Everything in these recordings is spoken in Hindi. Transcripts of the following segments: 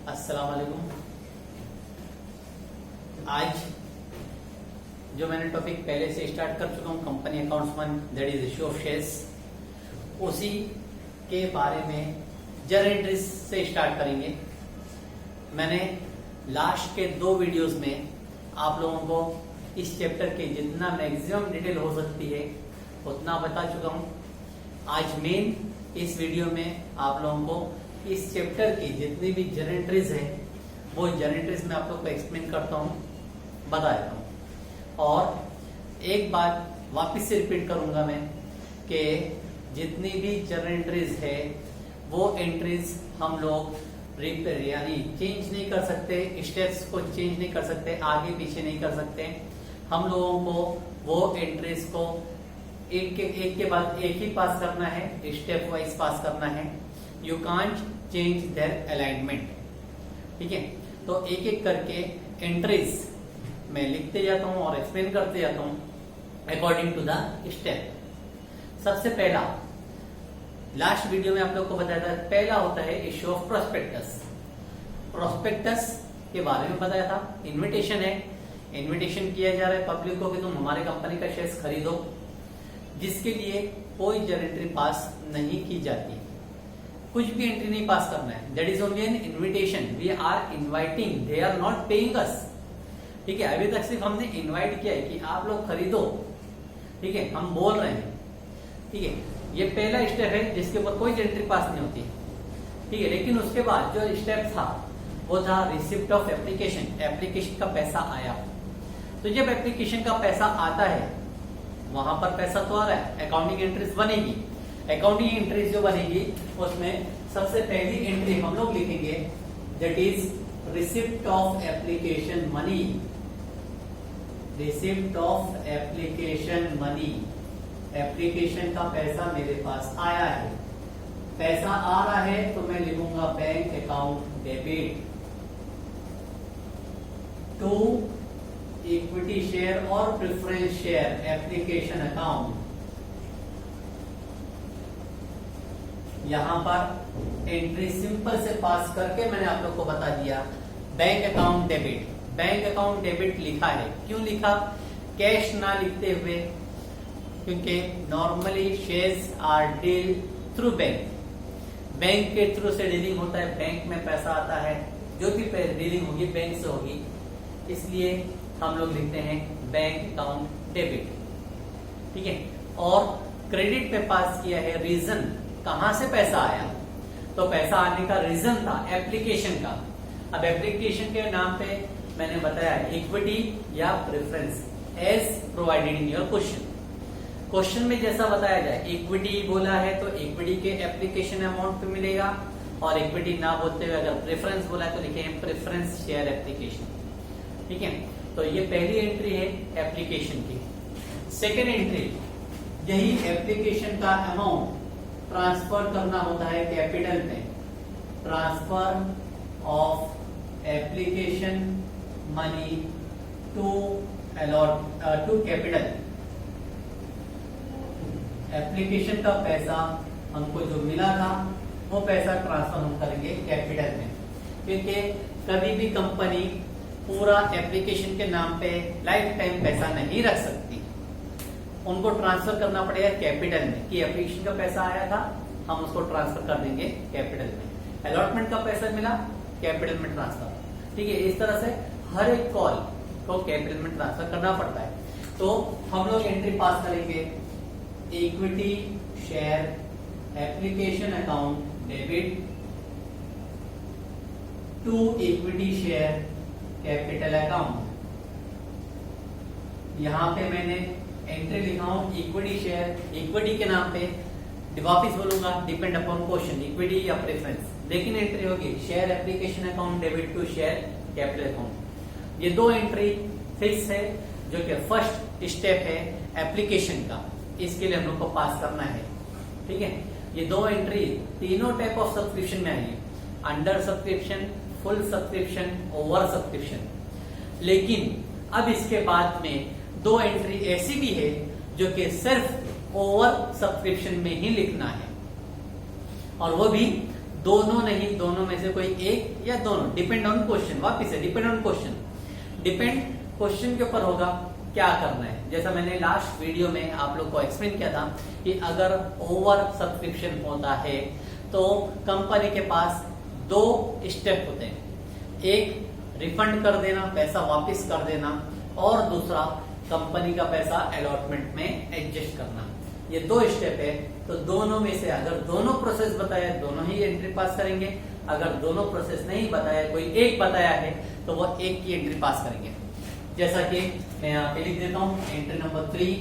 अस्सलाम वालेकुम। आज जो मैंने टॉपिक पहले से स्टार्ट कर चुका हूँ company accounts 1 that is issue of shares, उसी के बारे में जर्नल एंट्रीज से स्टार्ट करेंगे। मैंने लास्ट के 2 वीडियोस में आप लोगों को इस चैप्टर के जितना मैक्सिमम डिटेल हो सकती है उतना बता चुका हूँ। आज मेन इस वीडियो में आप लोगों को इस चैप्टर की जितनी भी जर्नल एंट्रीज है वो जर्नल एंट्रीज में आप लोग को एक्सप्लेन करता हूँ, बता देता हूँ। और एक बात वापस से रिपीट करूंगा मैं कि जितनी भी जर्नल एंट्रीज है वो एंट्रीज हम लोग रिपेयर यानी चेंज नहीं कर सकते, स्टेप्स को चेंज नहीं कर सकते, आगे पीछे नहीं कर सकते। हम लोगों को वो एंट्रीज को एक के बाद एक ही पास करना है, स्टेप वाइज पास करना है। You can't change their alignment, ठीक है। तो एक एक करके एंट्रीज मैं लिखते जाता हूं और एक्सप्लेन करते जाता हूं अकॉर्डिंग टू द स्टेप। सबसे पहला लास्ट वीडियो में आप लोग को बताया था, पहला होता है इश्यू ऑफ प्रोस्पेक्टस। प्रोस्पेक्टस के बारे में बताया था। इन्विटेशन है, इन्विटेशन किया जा रहा है पब्लिक को कि तुम हमारे कंपनी का शेयर्स खरीदो, जिसके लिए कोई जर्नल एंट्री पास नहीं की जाती, कुछ भी एंट्री नहीं पास करना है। That is only an invitation, we are inviting, they are not paying us, ठीक है। अभी तक सिर्फ हमने इनवाइट किया है कि आप लोग खरीदो, ठीक है, हम बोल रहे हैं, ठीक है। ये पहला स्टेप है जिसके ऊपर कोई एंट्री पास नहीं होती, ठीक है। लेकिन उसके बाद जो स्टेप था वो था रिसिप्ट ऑफ एप्लीकेशन, एप्लीकेशन का पैसा आया। तो जब एप्लीकेशन का पैसा आता है वहां पर पैसा तो आ रहा है, अकाउंटिंग एंट्रीज बनेगी। अकाउंटिंग एंट्रीज जो बनेगी उसमें सबसे पहली एंट्री हम लोग लिखेंगे that is receipt of application money. Receipt of application money, application का पैसा मेरे पास आया है, पैसा आ रहा है तो मैं लिखूंगा bank account debit to equity share और प्रेफरेंस शेयर एप्लीकेशन अकाउंट। यहां पर एंट्री सिंपल से पास करके मैंने आप लोग को बता दिया bank account debit. Bank account debit लिखा है, क्यों लिखा? कैश ना लिखते हुए, क्योंकि normally shares are deal through bank, bank के थ्रू से डीलिंग होता है, बैंक में पैसा आता है, जो भी डीलिंग होगी बैंक से होगी, इसलिए हम लोग लिखते हैं बैंक अकाउंट डेबिट, ठीक है। और क्रेडिट पे पास किया है, रीजन कहां से पैसा आया, तो पैसा आने का रीजन था एप्लीकेशन का। अब एप्लीकेशन के नाम पे मैंने बताया इक्विटी या preference as provided in your question. Question में जैसा बताया जाए, इक्विटी बोला है तो इक्विटी के एप्लीकेशन अमाउंट पे मिलेगा, और इक्विटी ना बोलते हुए अगर प्रेफरेंस बोला है तो लिखेंगे प्रेफरेंस शेयर एप्लीकेशन, ठीक है। तो ये पहली एंट्री है एप्लीकेशन की। सेकेंड एंट्री, यही एप्लीकेशन का अमाउंट ट्रांसफर करना होता है कैपिटल में। Transfer of application money to capital. Application का पैसा हमको जो मिला था वो पैसा ट्रांसफर हम करेंगे कैपिटल में, क्योंकि कभी भी कंपनी पूरा एप्लीकेशन के नाम पे लाइफ टाइम पैसा नहीं रख सकती, उनको ट्रांसफर करना पड़ेगा कैपिटल में कि एप्लीकेशन का पैसा आया था हम उसको ट्रांसफर कर देंगे कैपिटल में। अलॉटमेंट का पैसा मिला कैपिटल में ट्रांसफर, ठीक है। इस तरह से हर एक कॉल को कैपिटल में ट्रांसफर करना पड़ता है। तो हम लोग एंट्री पास करेंगे equity share application account debit to equity share capital account. यहां पे मैंने एंट्री लिखा हूं इक्विटी शेयर, इक्विटी के नाम पे वापिस बोलूंगा डिपेंड अपॉन क्वेश्चन, इक्विटी या प्रेफरेंस, लेकिन एंट्री होगी share application account debit to share capital account. ये 2 एंट्री फिक्स है, जो कि फर्स्ट स्टेप है एप्लीकेशन का, इसके लिए हम लोग को पास करना है, ठीक है। ये 2 एंट्री तीनों टाइप ऑफ सब्सक्रिप्शन में आएगी, under subscription, full subscription, over subscription. लेकिन अब इसके बाद में 2 एंट्री ऐसी भी है जो कि सिर्फ ओवर सब्सक्रिप्शन में ही लिखना है, और वो भी दोनों नहीं, दोनों में से कोई एक या दोनों, डिपेंड ऑन क्वेश्चन। वापिस है depend on question, depend question के ऊपर होगा क्या करना है। जैसा मैंने लास्ट वीडियो में आप लोग को एक्सप्लेन किया था कि अगर ओवर सब्सक्रिप्शन होता है तो कंपनी के पास दो स्टेप होते हैं, एक रिफंड कर देना, पैसा वापस कर देना, और दूसरा कंपनी का पैसा अलॉटमेंट में एडजस्ट करना। ये दो स्टेप है। तो दोनों में से अगर दोनों प्रोसेस बताया दोनों ही एंट्री पास करेंगे, अगर दोनों प्रोसेस नहीं बताया, कोई एक बताया है तो वो एक की एंट्री पास करेंगे। जैसा कि मैं यहाँ पे लिख देता हूं, entry number 3,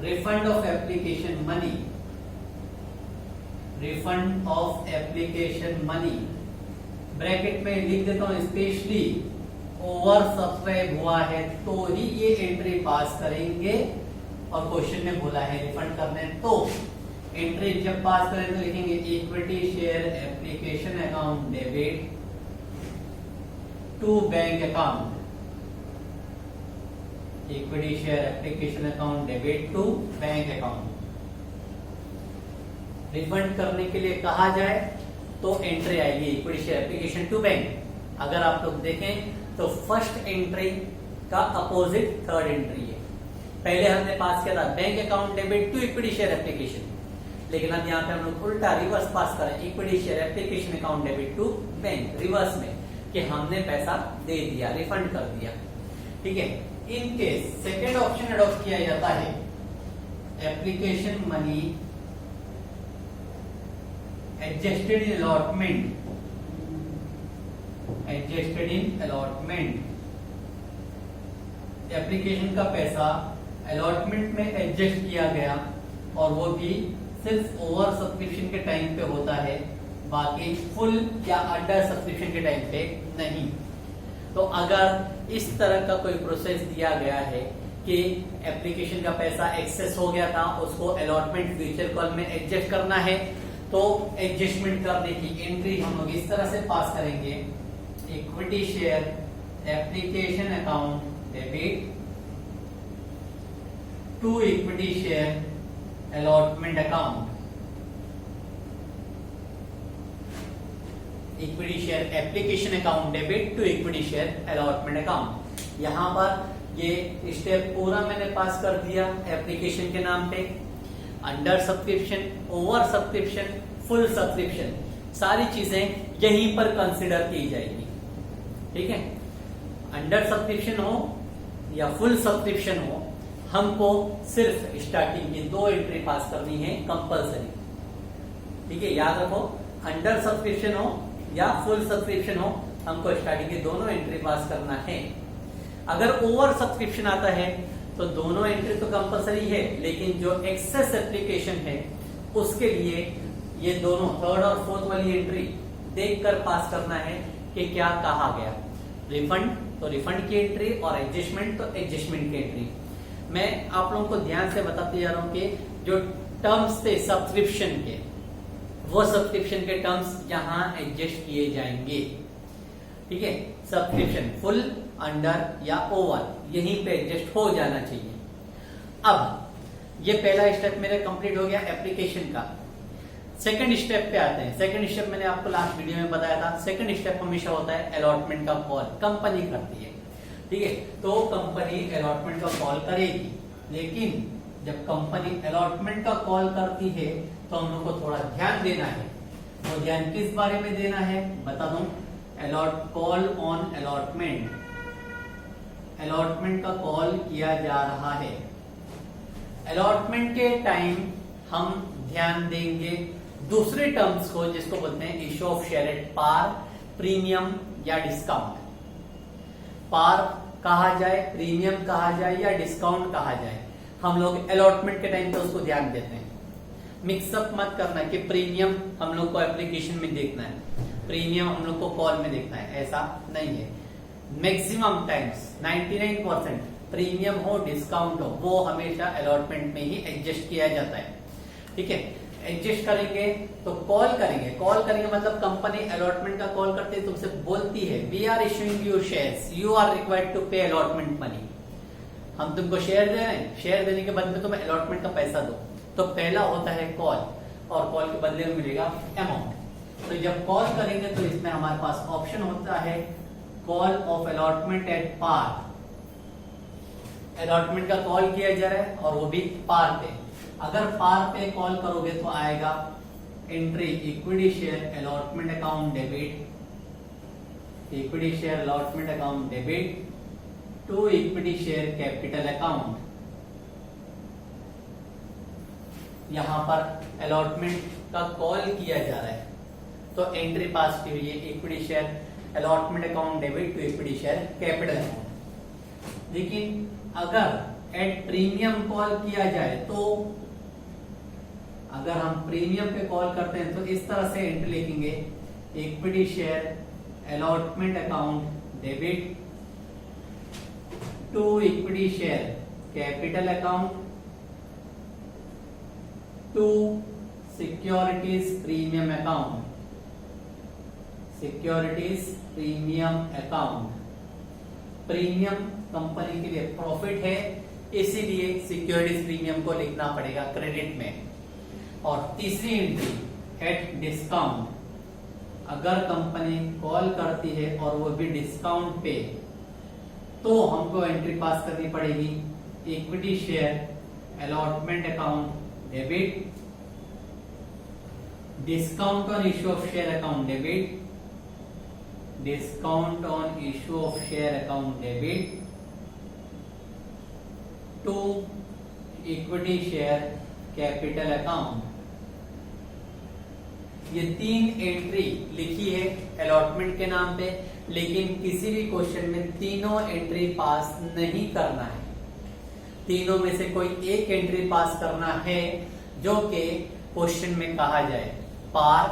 refund of application money, refund of application money, bracket में लिख देता हूं स्पेशली ओवर सब्सक्राइब हुआ है तो ही ये एंट्री पास करेंगे। और क्वेश्चन में बोला है रिफंड करने, तो एंट्री जब पास करें तो लिखेंगे equity share application account debit to bank account, equity share application account debit to bank account. Refund करने के लिए कहा जाए तो एंट्री आएगी equity share application to bank. अगर आप लोग देखें तो फर्स्ट एंट्री का अपोजिट थर्ड एंट्री है। पहले हमने पास किया था bank account debit to equity share application, लेकिन अब यहाँ पे हम लोग उल्टा रिवर्स पास करें, equity share application account debit to bank, reverse में कि हमने पैसा दे दिया, रिफंड कर दिया। ठीक है, in case second option adopt किया जाता है, application money adjusted in allotment, adjusted in allotment, application का पैसा अलॉटमेंट में एडजस्ट किया गया, और वो भी सिर्फ ओवर सब्सक्रिप्शन के टाइम पे होता है, बाकी फुल या अंडर सब्सक्रिप्शन के टाइम पे नहीं। तो अगर इस तरह का कोई प्रोसेस दिया गया है कि एप्लीकेशन का पैसा एक्सेस हो गया था, उसको अलॉटमेंट फ्यूचर कॉल में एडजस्ट करना है, तो एडजस्टमेंट करने की एंट्री हम लोग इस तरह से पास करेंगे, equity share application account debit to equity share allotment account, equity share application account debit to equity share allotment account. यहां पर ये स्टेप पूरा मैंने पास कर दिया एप्लीकेशन के नाम पे, under subscription, over subscription, full subscription, सारी चीजें यहीं पर कंसिडर की जाएगी। ठीक है, अंडर सब्सक्रिप्शन हो या फुल सब्सक्रिप्शन हो, हमको सिर्फ स्टार्टिंग की दो एंट्री पास करनी है कंपलसरी। ठीक है, याद रखो, अंडर सब्सक्रिप्शन हो या फुल सब्सक्रिप्शन हो, हमको स्टार्टिंग की दोनों एंट्री पास करना है। अगर ओवर सब्सक्रिप्शन आता है तो दोनों एंट्री तो कंपलसरी है, लेकिन जो एक्सेस एप्लीकेशन है उसके लिए ये दोनों थर्ड और फोर्थ वाली एंट्री देखकर पास करना है कि क्या कहा गया। रिफंड तो रिफंड की एंट्री, और एडजस्टमेंट तो एडजस्टमेंट की एंट्री। मैं आप लोगों को ध्यान से बताते जा रहा हूं कि जो टर्म्स थे सब्सक्रिप्शन के, वो सब्सक्रिप्शन के टर्म्स यहां एडजस्ट किए जाएंगे। ठीक है, सब्सक्रिप्शन फुल, अंडर या ओवर, यहीं पे एडजस्ट हो जाना चाहिए। अब ये पहला स्टेप मेरा कंप्लीट हो गया एप्लीकेशन का। सेकंड स्टेप पे आते हैं। सेकंड स्टेप मैंने आपको लास्ट वीडियो में बताया था, सेकंड स्टेप हमेशा होता है अलॉटमेंट का कॉल, कंपनी करती है। ठीक है, तो कंपनी अलॉटमेंट का कॉल करेगी, लेकिन जब कंपनी अलॉटमेंट का कॉल करती है तो हम लोग को थोड़ा ध्यान देना है। तो ध्यान किस बारे में देना है बता दूं, कॉल ऑन अलॉटमेंट, अलॉटमेंट का कॉल किया जा रहा है। अलॉटमेंट के टाइम हम ध्यान देंगे दूसरे टर्म्स को, जिसको बोलते हैं issue of share at par, premium या डिस्काउंट। पार कहा जाए, प्रीमियम कहा जाए या डिस्काउंट कहा जाए, हम लोग अलॉटमेंट के टाइम पे उसको ध्यान देते हैं। मिक्सअप मत करना कि प्रीमियम हम लोग को एप्लीकेशन में देखना है, प्रीमियम हम लोग को कॉल में देखना है, ऐसा नहीं है। मैक्सिमम टाइम्स 99% प्रीमियम हो डिस्काउंट हो, वो हमेशा अलॉटमेंट में ही एडजस्ट किया जाता है। ठीक है, एडजस्ट करेंगे तो कॉल करेंगे, कॉल करेंगे मतलब कंपनी अलॉटमेंट का कॉल करते है, तुमसे बोलती है we are issuing you shares, you are required to pay allotment money. हम तुमको शेयर दे रहे हैं, शेयर देने के बदले में तुम्हें अलॉटमेंट का पैसा दो। तो पहला होता है कॉल, और कॉल के बदले में मिलेगा अमाउंट। तो जब कॉल करेंगे तो इसमें हमारे पास ऑप्शन होता है call of allotment at par. Allotment का कॉल किया जा रहा है और वो भी पार पे। अगर पार पे कॉल करोगे तो आएगा entry equity share allotment account debit, equity share allotment account debit to equity share capital account. यहां पर अलॉटमेंट का कॉल किया जा रहा है तो एंट्री पास की हुई है equity share allotment account debit to equity share capital account. लेकिन अगर एट प्रीमियम कॉल किया जाए तो अगर हम प्रीमियम पे कॉल करते हैं तो इस तरह से एंट्री लिखेंगे equity share allotment account debit to equity share capital account to securities premium account, securities premium account. Premium company के लिए प्रॉफिट है इसीलिए सिक्योरिटीज प्रीमियम को लिखना पड़ेगा क्रेडिट में। और तीसरी एंट्री एट डिस्काउंट, अगर कंपनी कॉल करती है और वो भी डिस्काउंट पे तो हमको एंट्री पास करनी पड़ेगी equity share allotment account debit discount on issue of share account debit, discount on issue of share account debit to equity share capital account. ये 3 एंट्री लिखी है अलॉटमेंट के नाम पे, लेकिन किसी भी क्वेश्चन में तीनों एंट्री पास नहीं करना है। तीनों में से कोई एक एंट्री पास करना है जो कि क्वेश्चन में कहा जाए पार,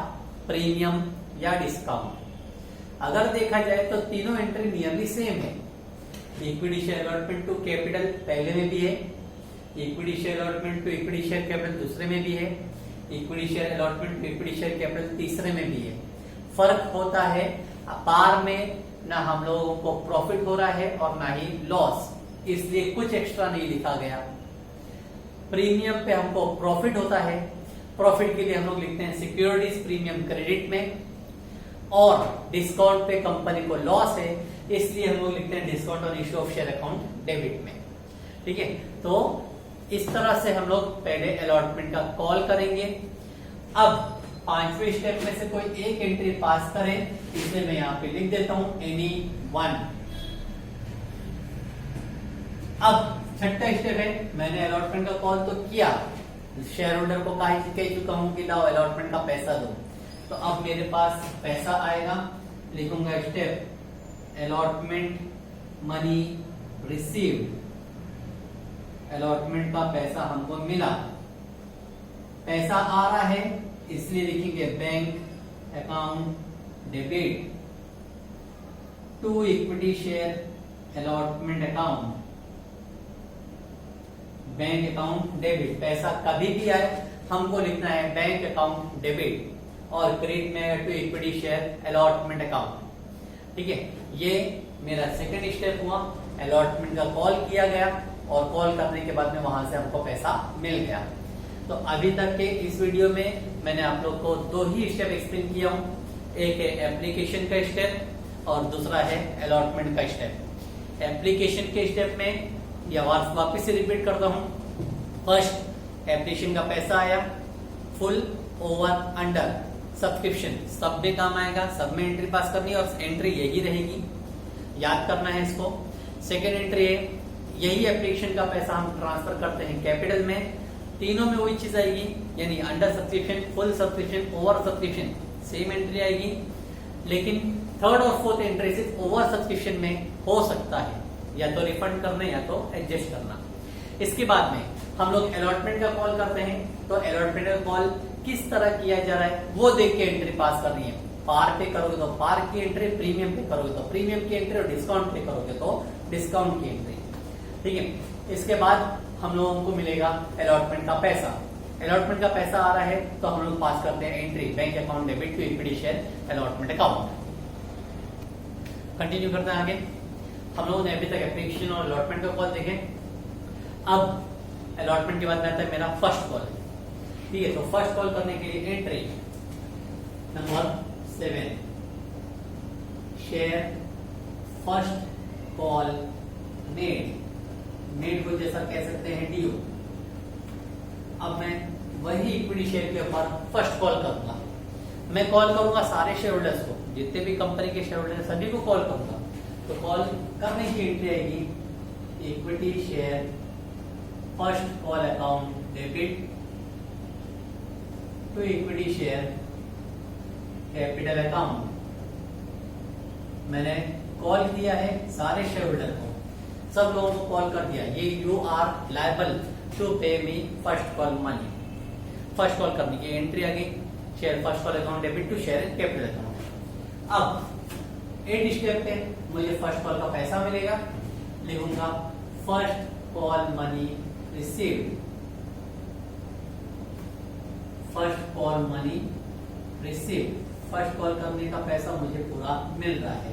प्रीमियम या डिस्काउंट। अगर देखा जाए तो तीनों एंट्री नियरली सेम है। Equity share allotment to capital पहले में भी है, equity share allotment to equity share capital दूसरे में भी है, equity share allotment to equity share capital तीसरे में भी है। फर्क होता है पार में ना हम लोगों को प्रॉफिट हो रहा है और ना ही लॉस, इसलिए कुछ एक्स्ट्रा नहीं लिखा गया। प्रीमियम पे हमको प्रॉफिट होता है, प्रॉफिट के लिए हम लोग लिखते हैं सिक्योरिटीज प्रीमियम क्रेडिट में, और डिस्काउंट पे कंपनी को लॉस है इसलिए हम लोग लिखते हैं discount on issue of share account debit में। ठीक है, तो इस तरह से हम लोग पहले अलॉटमेंट का कॉल करेंगे। अब 5वें स्टेप में से कोई एक एंट्री पास करें, इसलिए मैं यहाँ पे लिख देता हूं एनी वन। अब 6ठा स्टेप है, मैंने अलॉटमेंट का कॉल तो किया, शेयर होल्डर को कह चुका हूं कि लाओ अलॉटमेंट का पैसा दो। तो अब मेरे पास पैसा आएगा, लिखूंगा step allotment money received, allotment का पैसा हमको मिला, पैसा आ रहा है इसलिए लिखेंगे bank account debit to equity share allotment account, bank account debit. पैसा कभी भी आए हमको लिखना है बैंक अकाउंट डेबिट और क्रेडिट में to equity share allotment account. ठीक है, ये मेरा सेकंड स्टेप हुआ। अलॉटमेंट का कॉल किया गया और कॉल करने के बाद में वहां से हमको पैसा मिल गया। तो अभी तक के इस वीडियो में मैंने आप लोग को 2 ही स्टेप एक्सप्लेन किया हूं, एक है एप्लीकेशन का स्टेप और दूसरा है अलॉटमेंट का स्टेप। एप्लीकेशन के स्टेप में या वापस से रिपीट करता हूं, फर्स्ट एप्लीकेशन का पैसा आया, फुल ओवर अंडर सब्सक्रिप्शन, सब में काम आएगा, सब में एंट्री पास करनी है और एंट्री यही रहेगी, याद करना है इसको। सेकेंड एंट्री है, यही एप्लीकेशन का पैसा हम ट्रांसफर करते हैं कैपिटल में, तीनों में वही चीज आएगी, यानी under subscription, full subscription, over subscription, same entry आएगी। लेकिन थर्ड और फोर्थ एंट्री सिर्फ ओवर सब्सक्रिप्शन में हो सकता है, या तो रिफंड करना या तो एडजस्ट करना। इसके बाद में हम लोग अलॉटमेंट का कॉल करते हैं, तो अलॉटमेंट का कॉल किस तरह किया जा रहा है वो देख के एंट्री पास करनी है। पार पे करोगे तो पार की एंट्री, प्रीमियम पे करोगे तो प्रीमियम की एंट्री और डिस्काउंट पे करोगे तो डिस्काउंट की एंट्री। ठीक है, इसके बाद हम लोगों को मिलेगा अलॉटमेंट का पैसा। अलॉटमेंट का पैसा आ रहा है तो हम लोग पास करते हैं entry bank account debit to equity share allotment account. Continue करते हैं आगे। हम लोगों ने अभी तक एप्लीकेशन और अलॉटमेंट का कॉल देखे। अब अलॉटमेंट के बाद में आता है मेरा फर्स्ट कॉल। ठीक है, तो फर्स्ट कॉल करने के लिए entry number 7, share first call made को जैसा कह सकते हैं ड्यू। अब मैं वही इक्विटी शेयर के ऊपर फर्स्ट कॉल करूंगा। मैं कॉल करूंगा सारे शेयर होल्डर्स को, जितने भी कंपनी के शेयर होल्डर सभी को कॉल करूंगा। तो कॉल करने की एंट्री आएगी equity share first call account debit to equity share capital account. मैंने कॉल किया है सारे शेयर होल्डर को, सब लोगों को कॉल कर दिया। ये you are liable to pay me first call money. First call करने की एंट्री आ गई, share first call account debit to share capital account. अब एंड स्टेप पे मुझे फर्स्ट कॉल का पैसा मिलेगा, लिखूंगा first call money received. First call money received, first call करने का पैसा मुझे पूरा मिल रहा है।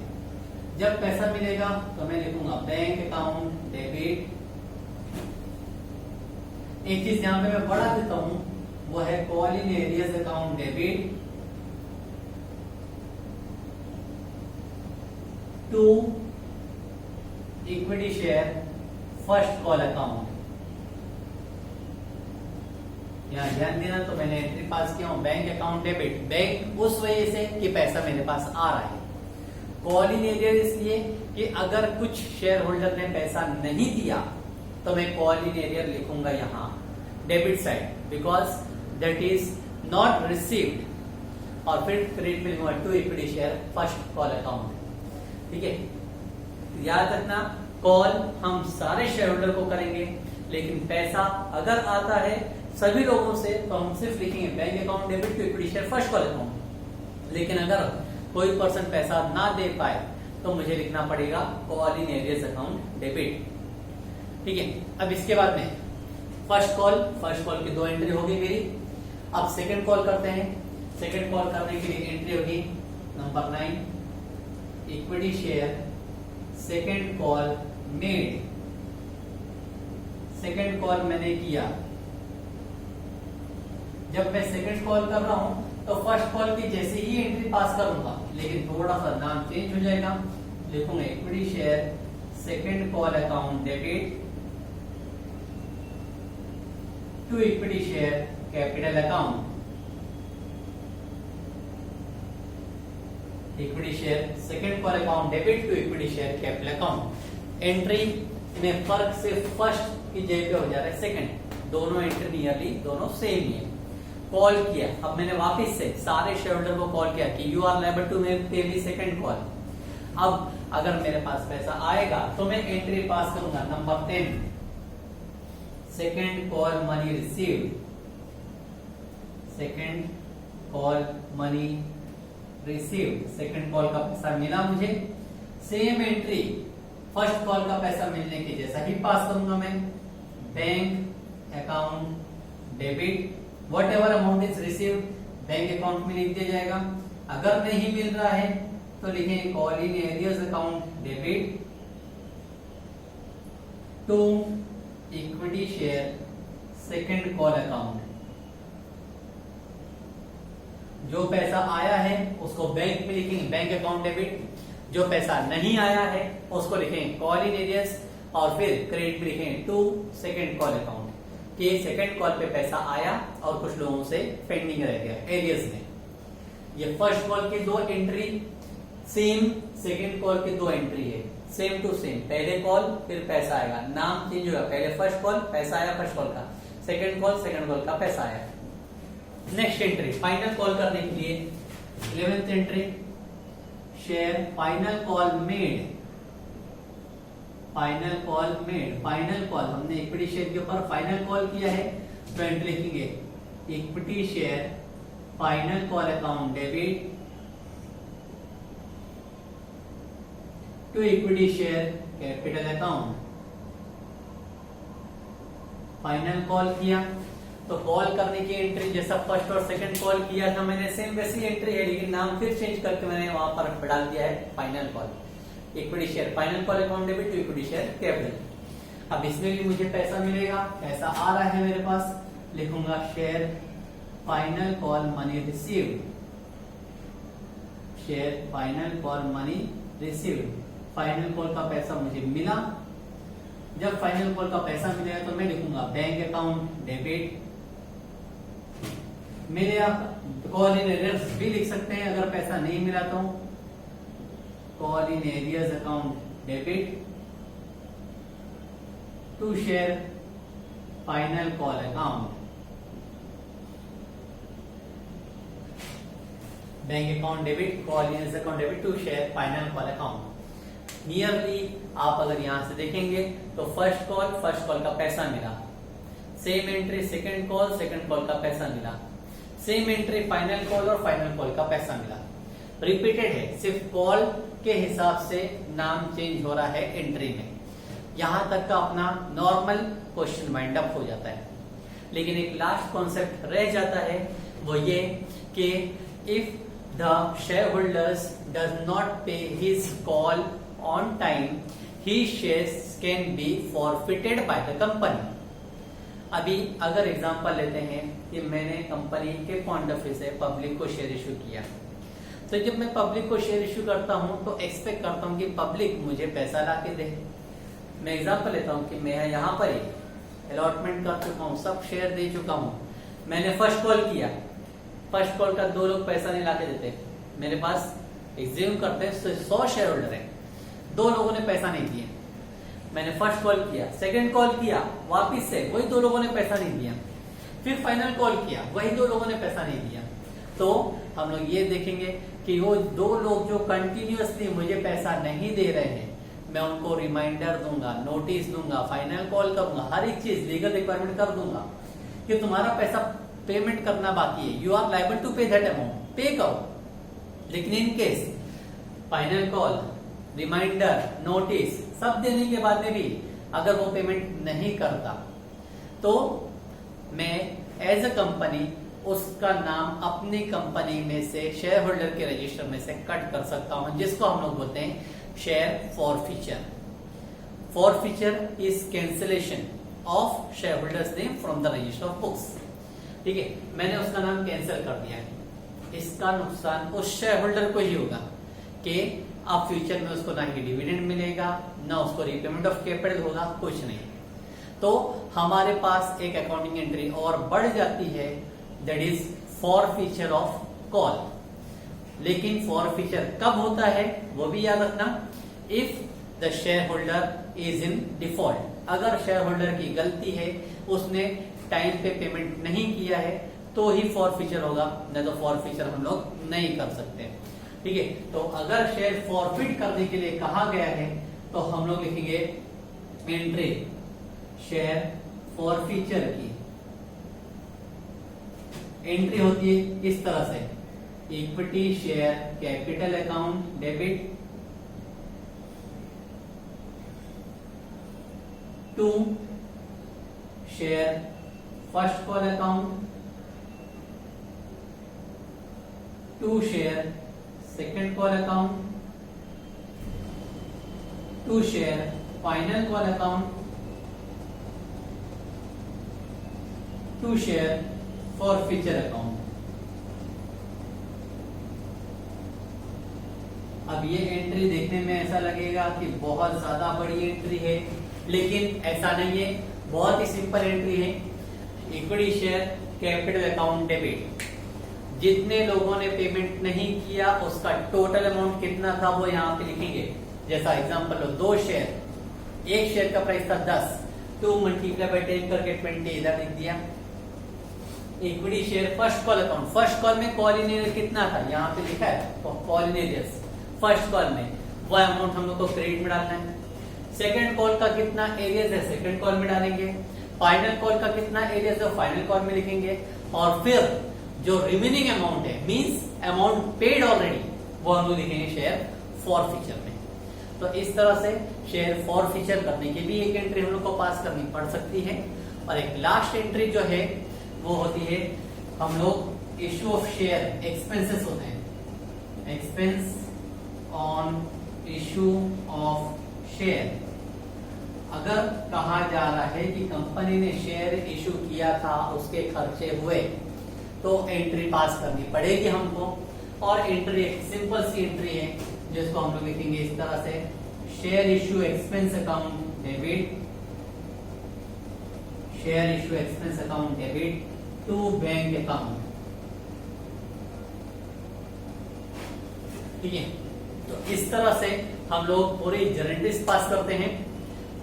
जब पैसा मिलेगा तो मैं लिखूंगा बैंक अकाउंट डेबिट। एक चीज यहां पे मैं बढ़ा देता हूं, वो है call in arrears account debit to equity share first call account. यहाँ ध्यान देना, तो मैंने एंट्री पास किया हूं बैंक अकाउंट डेबिट। बैंक उस वजह से कि पैसा मेरे पास आ रहा है। कॉल इन एरियर इसलिए कि अगर कुछ शेयर होल्डर ने पैसा नहीं दिया तो मैं कॉल इन एरियर लिखूंगा यहाँ debit side, because that is not received. और फिर क्रेडिट में लिखूंगा to equity share first call account. ठीक है, याद रखना कॉल हम सारे शेयर होल्डर को करेंगे, लेकिन पैसा अगर आता है सभी लोगों से तो हम सिर्फ लिखेंगे bank account debit to equity share first call account. लेकिन अगर कोई पर्सन पैसा ना दे पाए तो मुझे लिखना पड़ेगा call in arrears account debit. ठीक है, अब इसके बाद में फर्स्ट कॉल की 2 एंट्री होगी मेरी। अब सेकंड कॉल करते हैं। सेकंड कॉल करने के लिए एंट्री होगी number 9, equity share second call made. Second call मैंने किया। जब मैं सेकंड कॉल कर रहा हूं तो फर्स्ट कॉल की जैसे ही एंट्री पास करूंगा, लेकिन थोड़ा सा नाम चेंज हो जाएगा। लिखूंगा equity share second call account debit to equity share capital account. Equity share second call account debit to equity share capital account. Entry में फर्क सिर्फ फर्स्ट की जगह पे हो जा रहा है सेकंड। दोनों एंट्री नियरली दोनों सेम ही है। कॉल किया, अब मैंने वापस से सारे शेयर होल्डर को कॉल किया कि you are liable to pay me second call. अब अगर मेरे पास पैसा आएगा तो मैं एंट्री पास करूंगा number 10, second call money received. Second call money received, second call का पैसा मिला मुझे। सेम एंट्री फर्स्ट कॉल का पैसा मिलने के जैसा ही पास करूंगा मैं bank account debit. What ever amount is received bank account में लिख दिया जाएगा। अगर नहीं मिल रहा है तो लिखें call in arrears account debit to equity share second call account. जो पैसा आया है उसको बैंक में लिखेंगे बैंक अकाउंट डेबिट। जो पैसा नहीं आया है उसको लिखेंगे कॉल इन एरियर्स और फिर क्रेडिट में लिखेंगे टू सेकंड कॉल अकाउंट। कि सेकंड कॉल पे पैसा आया और कुछ लोगों से पेंडिंग रह गया एरियर्स में। ये फर्स्ट कॉल की 2 एंट्री सेम, सेकंड कॉल की 2 एंट्री है सेम टू सेम। पहले कॉल फिर पैसा आएगा, नाम चेंज होगा। पहले फर्स्ट कॉल पैसा आया फर्स्ट कॉल का, सेकंड कॉल का पैसा आया। नेक्स्ट एंट्री फाइनल कॉल करने के लिए 11th entry share final call made. Final call made, final call हमने इक्विटी शेयर के ऊपर फाइनल कॉल किया है तो एंट्री लिखेंगे equity share final call account debit to equity share capital account. Final call किया तो कॉल करने की एंट्री जैसा फर्स्ट और सेकंड कॉल किया था मैंने सेम वैसी एंट्री है, लेकिन नाम फिर चेंज करके मैंने वहां पर डाल दिया है final call equity share final call account debit to equity share capital. अब इसमें भी मुझे पैसा मिलेगा, पैसा आ रहा है मेरे पास। लिखूंगा share final call money received share final call money received, final call का पैसा मुझे मिला। जब फाइनल कॉल का पैसा मिलेगा तो मैं लिखूंगा बैंक अकाउंट डेबिट। मेरे आप कॉल इन एरियर्स भी लिख सकते हैं अगर पैसा नहीं मिला तो, call in arrears account debit to share final call account, bank account debit, call in account debit to share final call account. Nearly आप अगर यहां से देखेंगे तो फर्स्ट कॉल का पैसा मिला, सेम एंट्री सेकंड कॉल का पैसा मिला, सेम एंट्री फाइनल कॉल और फाइनल कॉल का पैसा मिला। रिपीटेड है, सिर्फ कॉल के हिसाब से नाम चेंज हो रहा है एंट्री में। यहां तक का अपना नॉर्मल क्वेश्चन वाइंड अप हो जाता है। लेकिन एक लास्ट कॉन्सेप्ट रह जाता है, वो ये कि if the share holders does not pay his call on time, he shares can be forfeited by the company. अभी अगर एग्जांपल लेते हैं कि मैंने कंपनी के पॉइंट ऑफ व्यू से पब्लिक को शेयर इश्यू किया, तो जब मैं पब्लिक को शेयर इश्यू करता हूं तो एक्सपेक्ट करता हूं कि पब्लिक मुझे पैसा ला के दे। मैं एग्जांपल लेता हूं कि मैं यहाँ पर ही अलॉटमेंट कर चुका हूं, सब शेयर दे चुका हूं, मैंने फर्स्ट कॉल किया, फर्स्ट कॉल का 2 लोग पैसा नहीं ला के देते, मेरे पास एग्ज्यूम करते हैं 100 शेयर होल्डर है, 2 लोगों ने पैसा नहीं दिया। मैंने फर्स्ट कॉल किया, सेकंड कॉल किया, वापिस से वही 2 लोगों ने पैसा नहीं दिया, फिर फाइनल कॉल किया, वही 2 लोगों ने पैसा नहीं दिया। तो हम लोग ये देखेंगे कि वो 2 लोग जो कंटिन्यूअसली मुझे पैसा नहीं दे रहे हैं, मैं उनको रिमाइंडर दूंगा, नोटिस दूंगा, फाइनल कॉल करूंगा, हर एक चीज लीगल रिक्वायरमेंट कर दूंगा कि तुम्हारा पैसा पेमेंट करना बाकी है, you are liable to pay that amount, pay करो। लेकिन in case final call, reminder, notice सब देने के बाद में भी अगर वो पेमेंट नहीं करता, तो मैं एज अ कंपनी उसका नाम अपनी कंपनी में से शेयर होल्डर के रजिस्टर में से कट कर सकता हूं, जिसको हम लोग बोलते हैं share forfeiture. Forfeiture is cancellation of share holders name from the register of books. ठीक है, मैंने उसका नाम कैंसिल कर दिया है, इसका नुकसान उस शेयर होल्डर को ही होगा कि अब फ्यूचर में उसको ना ही डिविडेंड मिलेगा, ना उसको रीपेमेंट ऑफ कैपिटल होगा, कुछ नहीं। तो हमारे पास एक अकाउंटिंग एंट्री और बढ़ जाती है, that is forfeiture of call. लेकिन फॉरफीचर कब होता है वो भी याद रखना, if the share holder is in default. अगर शेयर होल्डर की गलती है, उसने टाइम पे पेमेंट नहीं किया है, तो ही फॉरफीचर होगा, नहीं तो फॉरफीचर हम लोग नहीं कर सकते। ठीक है, तो अगर शेयर फॉरफिट करने के लिए कहा गया है तो हम लोग लिखेंगे एंट्री शेयर फॉरफीचर की एंट्री होती है इस तरह से, equity share capital account debit to share first call account to share second call account to share final call account to share forfeiture account. अब ये एंट्री देखने में ऐसा लगेगा कि बहुत ज्यादा बड़ी एंट्री है, लेकिन ऐसा नहीं है, बहुत ही सिंपल एंट्री है। Equity share capital account debit, जितने लोगों ने पेमेंट नहीं किया उसका टोटल अमाउंट कितना था वो यहाँ पे लिखेंगे। जैसा एग्जांपल लो, 2 शेयर, एक शेयर का प्राइस था 10, 2 मल्टीप्लाई बाय 10 करके 20 इधर लिख दिया। Equity share first call account, first call में कॉल इन एरियर कितना था यहाँ पे लिखा है, तो call in arrears first call में वो अमाउंट हम लोग को क्रेडिट में डालना है। सेकंड कॉल का कितना एरियर्स है, सेकंड कॉल में डालेंगे। फाइनल कॉल का कितना एरियर्स है, फाइनल कॉल में लिखेंगे। और फिर जो रिमेनिंग अमाउंट है, मींस अमाउंट पेड ऑलरेडी, वो हम लोग लिखेंगे शेयर फॉरफीचर में। तो इस तरह से शेयर फॉरफीचर करने की भी एक एंट्री हम लोग को पास करनी पड़ सकती है। और एक लास्ट एंट्री जो है वो होती है, हम लोग इश्यू ऑफ शेयर एक्सपेंसेस होते हैं, expense on issue of share. अगर कहा जा रहा है कि कंपनी ने शेयर इश्यू किया था, उसके खर्चे हुए, तो एंट्री पास करनी पड़ेगी हमको। और एंट्री एक सिंपल सी एंट्री है जिसको हम लोग लिखेंगे इस तरह से, share issue expense account debit, share issue expense account debit to bank account. ठीक है, तो इस तरह से हम लोग पूरी जर्नल पास करते हैं।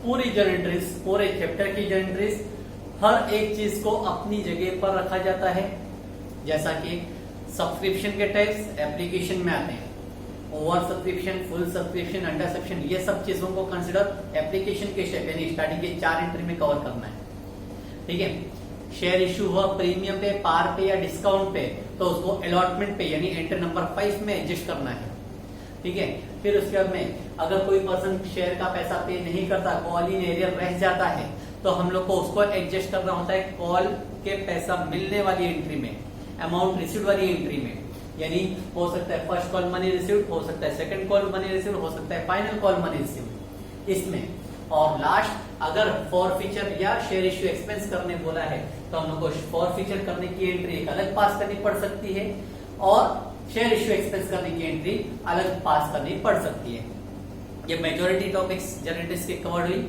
पूरी जर्नल, पूरे चैप्टर की जर्नल, हर एक चीज को अपनी जगह पर रखा जाता है। जैसा कि सब्सक्रिप्शन के टाइप्स एप्लीकेशन में आते हैं, over subscription, full subscription, under subscription, ये सब चीजों को कंसिडर एप्लीकेशन के स्टेप यानी स्टार्टिंग के 4 एंट्री में कवर करना है। ठीक है, शेयर इश्यू हुआ प्रीमियम पे, पार पे या डिस्काउंट पे, तो उसको अलॉटमेंट पे यानी एंट्री नंबर 5 में एडजस्ट करना है। ठीक है, फिर उसके बाद में अगर कोई पर्सन शेयर का पैसा पे नहीं करता, कॉल इन एरियर रह जाता है, तो हम लोग को उसको एडजस्ट करना होता है कॉल के पैसा मिलने वाली एंट्री में, अमाउंट रिसीव्ड वाली एंट्री में। यानी हो सकता है फर्स्ट कॉल मनी रिसीव्ड, हो सकता है सेकंड कॉल मनी रिसीव्ड, हो सकता है फाइनल कॉल मनी रिसीव्ड इसमें। और लास्ट अगर फॉरफीचर या शेयर इश्यू एक्सपेंस करने बोला है तो हम लोग को फॉरफीचर करने की एंट्री एक अलग पास करनी पड़ सकती है और शेयर इश्यू एक्सपेंस करने की एंट्री अलग पास करनी पड़ सकती है। ये मेजॉरिटी टॉपिक्स जर्नल के कवर हुई।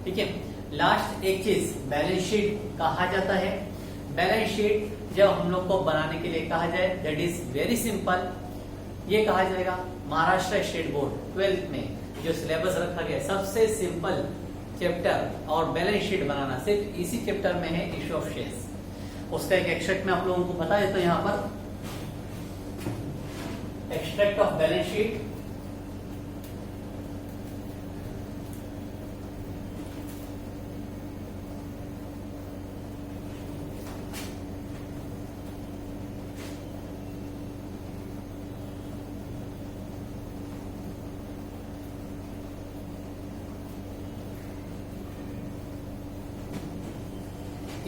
ठीक है, लास्ट एक चीज बैलेंस शीट कहा जाता है। बैलेंस शीट जब हम लोग को बनाने के लिए कहा जाए, दैट इज वेरी सिंपल। ये कहा जाएगा महाराष्ट्र स्टेट बोर्ड 12th में जो सिलेबस रखा गया, सबसे सिंपल चैप्टर और बैलेंस शीट बनाना सिर्फ इसी चैप्टर में है, इश्यू ऑफ शेयर्स। उसका एक एक्सट्रैक्ट में आप लोगों को बता देता हूं। यहाँ पर extract of balance sheet,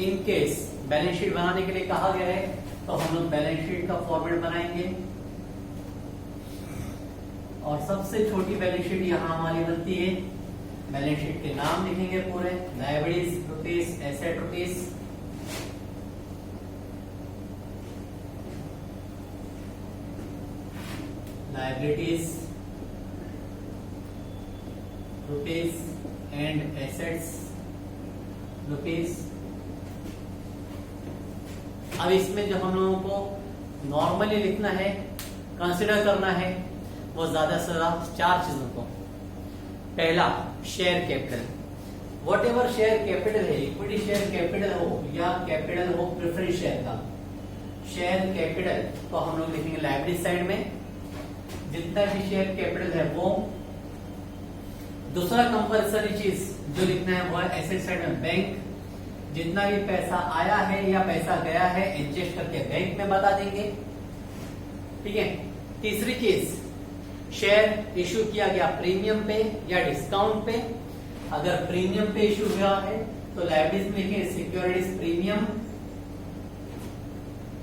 in case balance sheet बनाने के लिए कहा गया है तो हम लोग बैलेंस शीट का फॉर्मेट बनाएंगे और सबसे छोटी बैलेंस शीट यहां हमारी बनती है। बैलेंस शीट के नाम लिखेंगे पूरे, liabilities rupees, asset rupees, liabilities rupees and assets rupees. अब इसमें जो हम लोगों को नॉर्मली लिखना है, कंसिडर करना है, वो ज्यादा से ज्यादा 4 चीजों को। पहला share capital, what ever share capital है, इक्विटी शेयर कैपिटल हो या कैपिटल हो प्रेफरेंस शेयर का, शेयर कैपिटल तो हम लोग लिखेंगे लायबिलिटी साइड में, जितना भी शेयर कैपिटल है वो। दूसरा कंपल्सरी चीज जो लिखना है वो है एसेट साइड में बैंक, जितना भी पैसा आया है या पैसा गया है एडजस्ट करके बैंक में बता देंगे। ठीक है, तीसरी चीज शेयर इश्यू किया गया प्रीमियम पे या डिस्काउंट पे। अगर प्रीमियम पे इश्यू हुआ है तो लायबिलिटीज में लिखेंगे सिक्योरिटीज प्रीमियम,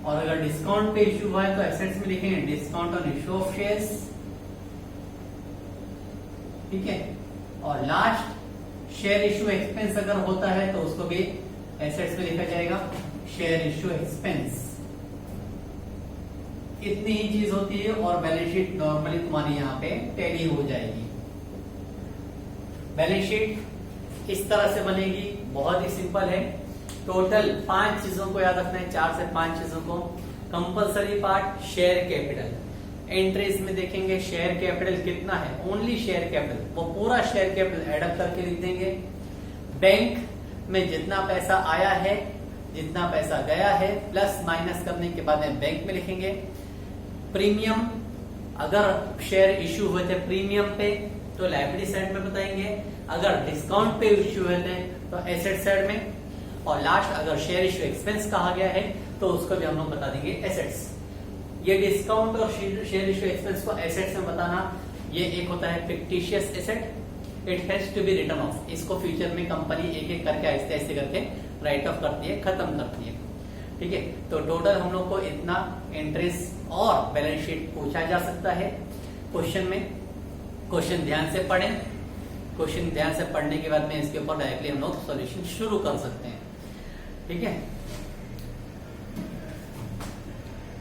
और अगर डिस्काउंट पे इश्यू हुआ है तो एसेट्स में लिखेंगे discount on issue of shares. ठीक है, और लास्ट शेयर इश्यू एक्सपेंस अगर होता है तो उसको भी एसेट्स में लिखा जाएगा शेयर इश्यू एक्सपेंस। इतनी ही चीज होती है और बैलेंस शीट नॉर्मली तुम्हारी यहाँ पे टैली हो जाएगी। बैलेंस शीट इस तरह से बनेगी, बहुत ही सिंपल है। टोटल 5 चीजों को याद रखना है, 4 से 5 चीजों को। Compulsory part share capital, entries में देखेंगे शेयर कैपिटल कितना है, ओनली शेयर कैपिटल, वो पूरा शेयर कैपिटल एडअप करके लिख देंगे। बैंक में जितना पैसा आया है, जितना पैसा गया है, प्लस माइनस करने के बाद में बैंक में लिखेंगे। प्रीमियम, अगर शेयर इश्यू हुए थे प्रीमियम पे तो लायबिलिटी साइड में बताएंगे, अगर डिस्काउंट पे इश्यू हुए थे तो एसेट साइड में, और लास्ट अगर शेयर इश्यू एक्सपेंस कहा गया है तो उसको भी हम लोग बता देंगे एसेट्स। ये डिस्काउंट और शेयर इश्यू एक्सपेंस को एसेट्स में बताना, ये एक होता है fictitious asset, it has to be written off. इसको फ्यूचर में कंपनी एक एक करके ऐसे ऐसे करके राइट ऑफ करती है, खत्म करती है। ठीक है, तो टोटल हम लोग को इतना एंट्रीज और बैलेंस शीट पूछा जा सकता है क्वेश्चन में। क्वेश्चन ध्यान से पढ़ें, क्वेश्चन ध्यान से पढ़ने के बाद में इसके ऊपर डायरेक्टली हम लोग सॉल्यूशन शुरू कर सकते हैं। ठीक है।